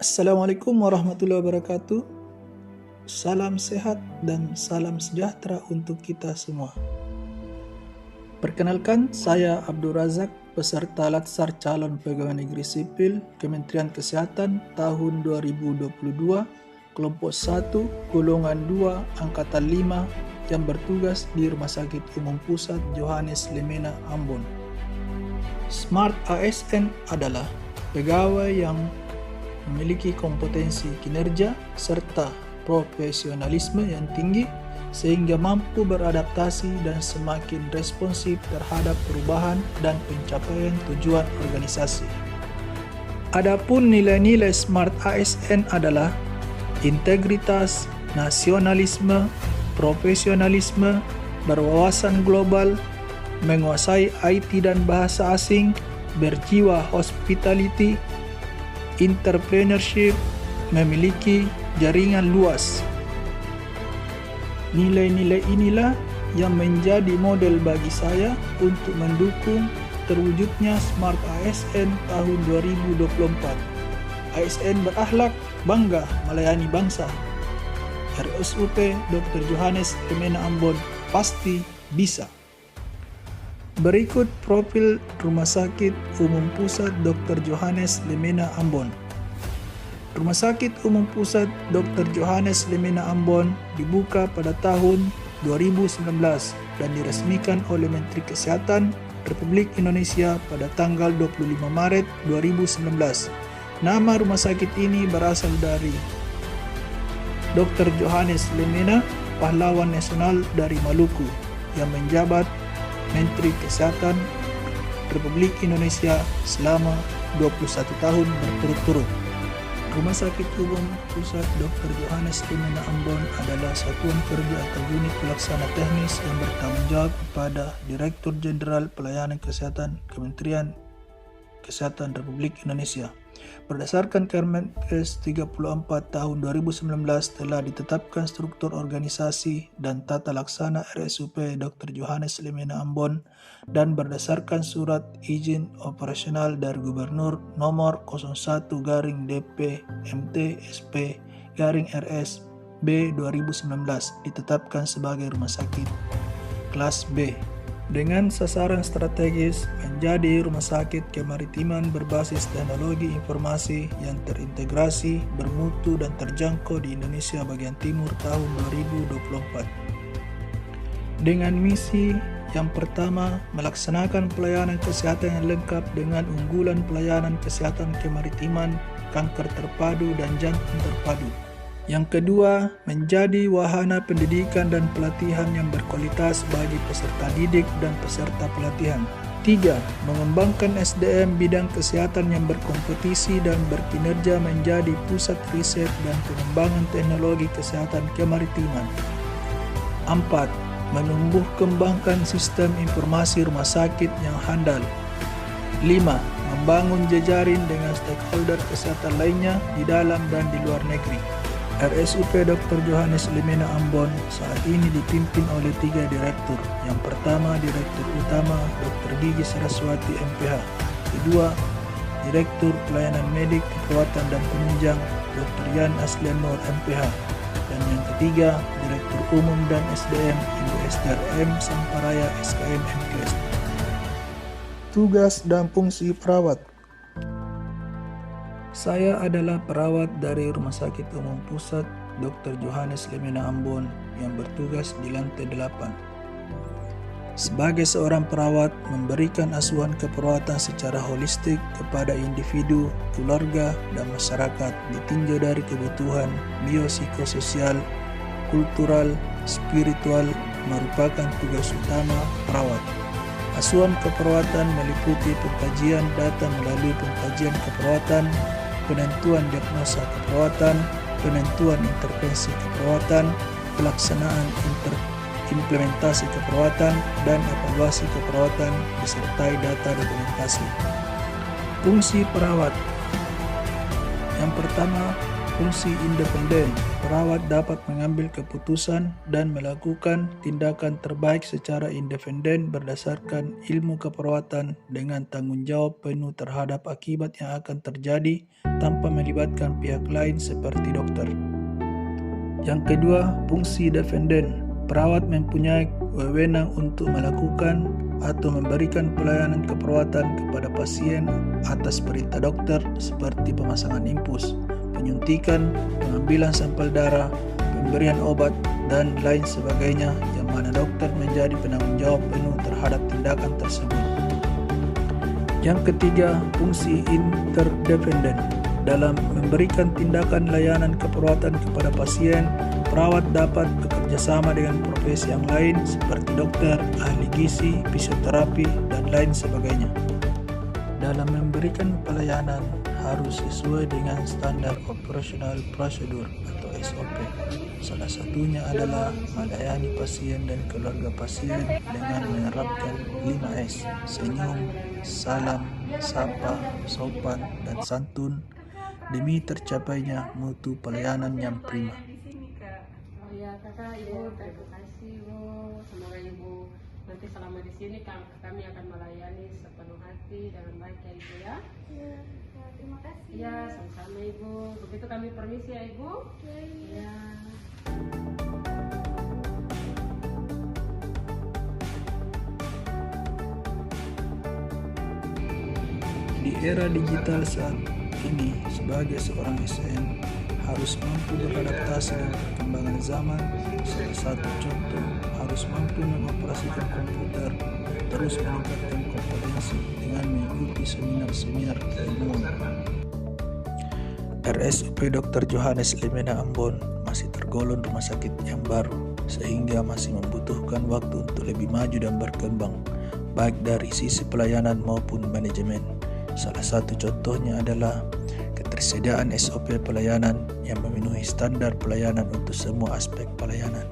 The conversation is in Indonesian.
Assalamualaikum warahmatullahi wabarakatuh. Salam sehat dan salam sejahtera untuk kita semua. Perkenalkan, saya Abdul Razak, peserta Latsar Calon Pegawai Negeri Sipil Kementerian Kesehatan tahun 2022, kelompok 1, golongan 2, angkatan 5 yang bertugas di Rumah Sakit Umum Pusat Johannes Lemena Ambon. Smart ASN adalah pegawai yang memiliki kompetensi kinerja serta profesionalisme yang tinggi sehingga mampu beradaptasi dan semakin responsif terhadap perubahan dan pencapaian tujuan organisasi. Adapun nilai-nilai Smart ASN adalah integritas, nasionalisme, profesionalisme, berwawasan global, menguasai IT dan bahasa asing, berjiwa hospitality, entrepreneurship, memiliki jaringan luas. Nilai-nilai inilah yang menjadi model bagi saya untuk mendukung terwujudnya Smart ASN tahun 2024. ASN berakhlak, bangga melayani bangsa. RSUP Dr. Johannes Lemena Ambon pasti bisa. Berikut profil Rumah Sakit Umum Pusat Dr. Johannes Lemena Ambon. Rumah Sakit Umum Pusat Dr. Johannes Lemena Ambon dibuka pada tahun 2019 dan diresmikan oleh Menteri Kesehatan Republik Indonesia pada tanggal 25 Maret 2019. Nama rumah sakit ini berasal dari Dr. Johannes Lemena, pahlawan nasional dari Maluku yang menjabat Menteri Kesehatan Republik Indonesia selama 21 tahun berturut-turut. Rumah Sakit Umum Pusat Dr. Johannes Lemena Ambon adalah satuan kerja atau unit pelaksana teknis yang bertanggung jawab kepada Direktur Jenderal Pelayanan Kesehatan Kementerian Kesehatan Republik Indonesia. Berdasarkan Permenkes 34 tahun 2019 telah ditetapkan struktur organisasi dan tata laksana RSUP Dr. Johannes Lemena Ambon dan berdasarkan surat izin operasional dari Gubernur nomor 01/DP-MT-SP-RS B 2019 ditetapkan sebagai rumah sakit kelas B dengan sasaran strategis menjadi rumah sakit kemaritiman berbasis teknologi informasi yang terintegrasi, bermutu dan terjangkau di Indonesia bagian timur tahun 2024. Dengan misi yang pertama, melaksanakan pelayanan kesehatan yang lengkap dengan unggulan pelayanan kesehatan kemaritiman, kanker terpadu dan jantung terpadu. Yang kedua, menjadi wahana pendidikan dan pelatihan yang berkualitas bagi peserta didik dan peserta pelatihan. 3. Mengembangkan SDM bidang kesehatan yang berkompetisi dan berkinerja menjadi pusat riset dan pengembangan teknologi kesehatan kemaritiman. 4. Menumbuh kembangkan sistem informasi rumah sakit yang handal. 5. Membangun jejaring dengan stakeholder kesehatan lainnya di dalam dan di luar negeri. RSUP Dr. Johannes Lemena Ambon saat ini dipimpin oleh 3 direktur. Yang pertama, Direktur Utama Dr. Gigi Saraswati MPH. Kedua, Direktur Pelayanan Medik, Keperawatan dan Penunjang Dr. Yan Aslian Nur MPH. Dan yang ketiga, Direktur Umum dan SDM Ibu Esther M. Samparaya SKM MKS. Tugas dan fungsi perawat. Saya adalah perawat dari Rumah Sakit Umum Pusat Dr. Johannes Lemena Ambon yang bertugas di lantai 8. Sebagai seorang perawat, memberikan asuhan keperawatan secara holistik kepada individu, keluarga, dan masyarakat ditinjau dari kebutuhan biopsikososial, kultural, spiritual merupakan tugas utama perawat. Asuhan keperawatan meliputi pengkajian data melalui pengkajian keperawatan, penentuan diagnosa keperawatan, penentuan intervensi keperawatan, pelaksanaan implementasi keperawatan, dan evaluasi keperawatan disertai data dokumentasi. Fungsi perawat. Yang pertama, fungsi independen. Perawat dapat mengambil keputusan dan melakukan tindakan terbaik secara independen berdasarkan ilmu keperawatan dengan tanggung jawab penuh terhadap akibat yang akan terjadi tanpa melibatkan pihak lain seperti dokter. Yang kedua, fungsi defenden. Perawat mempunyai wewenang untuk melakukan atau memberikan pelayanan keperawatan kepada pasien atas perintah dokter seperti pemasangan infus, penyuntikan, pengambilan sampel darah, pemberian obat, dan lain sebagainya yang mana dokter menjadi penanggung jawab penuh terhadap tindakan tersebut. Yang ketiga, fungsi interdependen. Dalam memberikan tindakan layanan keperawatan kepada pasien, perawat dapat bekerjasama dengan profesi yang lain seperti dokter, ahli gizi, fisioterapi, dan lain sebagainya. Dalam memberikan pelayanan harus sesuai dengan standar operasional prosedur atau SOP. Salah satunya adalah melayani pasien dan keluarga pasien dengan menerapkan 5S: senyum, salam, sapa, sopan, dan santun demi tercapainya mutu pelayanan yang prima. Oh ya kakak, ibu terima kasih ibu. Semoga ibu nanti selama di sini kami akan melayani sepenuh hati dengan baik ya ibu ya. Ya, terima kasih. Ya sama-sama ibu. Begitu kami permisi ya ibu. Ya. Di era digital saat ini, sebagai seorang ASN harus mampu beradaptasi dengan perkembangan zaman. Salah satu contoh, harus mampu mengoperasikan komputer, terus meningkatkan kompetensi dengan mengikuti seminar-seminar keilmuan. RSUP Dr. Johannes Limena Ambon masih tergolong rumah sakit yang baru, sehingga masih membutuhkan waktu untuk lebih maju dan berkembang, baik dari sisi pelayanan maupun manajemen. Salah satu contohnya adalah ketersediaan SOP pelayanan yang memenuhi standar pelayanan untuk semua aspek pelayanan.